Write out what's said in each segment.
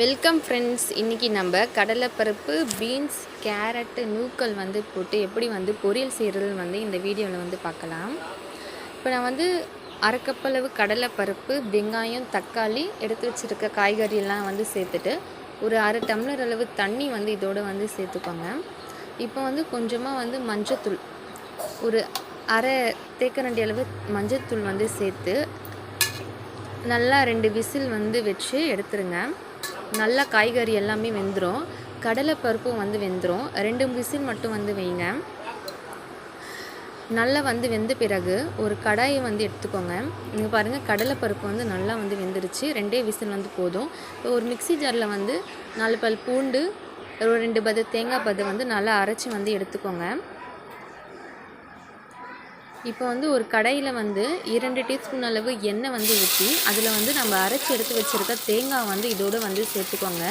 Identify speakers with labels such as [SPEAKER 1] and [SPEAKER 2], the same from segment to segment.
[SPEAKER 1] Welcome friends. இன்றைக்கி நம்ம கடலைப்பருப்பு, பீன்ஸ், கேரட்டு, நூக்கல் போட்டு எப்படி பொரியல் செய்கிறதுன்னு இந்த வீடியோவில் பார்க்கலாம். இப்போ நான் அரை கப்பளவு கடலைப்பருப்பு, வெங்காயம், தக்காளி, எடுத்து வச்சுருக்க காய்கறியெல்லாம் சேர்த்துட்டு ஒரு அரை டம்ளர் அளவு தண்ணி இதோடு சேர்த்துக்கோங்க. இப்போ கொஞ்சமாக மஞ்சத்தூள், ஒரு அரை தேக்கரண்டி அளவு மஞ்சத்தூள் சேர்த்து நல்லா 2 விசில் வச்சு எடுத்துருங்க. நல்லா காய்கறி எல்லாமே வெந்துடும், கடலைப்பருப்பும் வெந்துடும். 2 விசில் மட்டும் வைங்க. நல்லா வெந்த பிறகு ஒரு கடாயை எடுத்துக்கோங்க. நீங்கள் பாருங்கள், கடலைப்பருப்பு நல்லா வெந்துருச்சு. 2 விசில் போதும். ஒரு மிக்ஸி ஜாரில் 4 பல் பூண்டு, ஒரு 2 பது தேங்காய் பது நல்லா அரைச்சி எடுத்துக்கோங்க. இப்போ ஒரு கடாயில் 2 டீஸ்பூன் அளவு எண்ணெய் ஊற்றி அதில் நம்ம அரைச்சி எடுத்து வச்சுருக்க தேங்காய் இதோடு சேர்த்துக்கோங்க.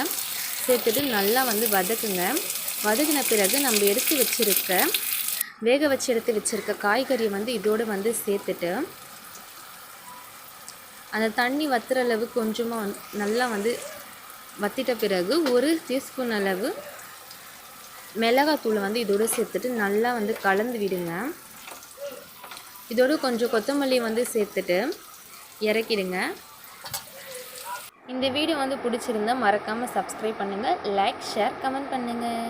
[SPEAKER 1] சேர்த்துட்டு நல்லா வதக்குங்க. வதக்கின பிறகு நம்ம வேக வச்சு எடுத்து வச்சுருக்க காய்கறி இதோடு சேர்த்துட்டு அந்த தண்ணி வத்துற அளவு கொஞ்சமாக நல்லா வற்றிட்ட பிறகு 1 டீஸ்பூன் அளவு மிளகாத்தூளை இதோடு சேர்த்துட்டு நல்லா கலந்து விடுங்க. இதோடு கொஞ்சம் கொத்தமல்லி சேர்த்துட்டு இறக்கிடுங்க. இந்த வீடியோ பிடிச்சிருந்தா மறக்காமல் சப்ஸ்கிரைப் பண்ணுங்கள், லைக், ஷேர், கமெண்ட் பண்ணுங்கள்.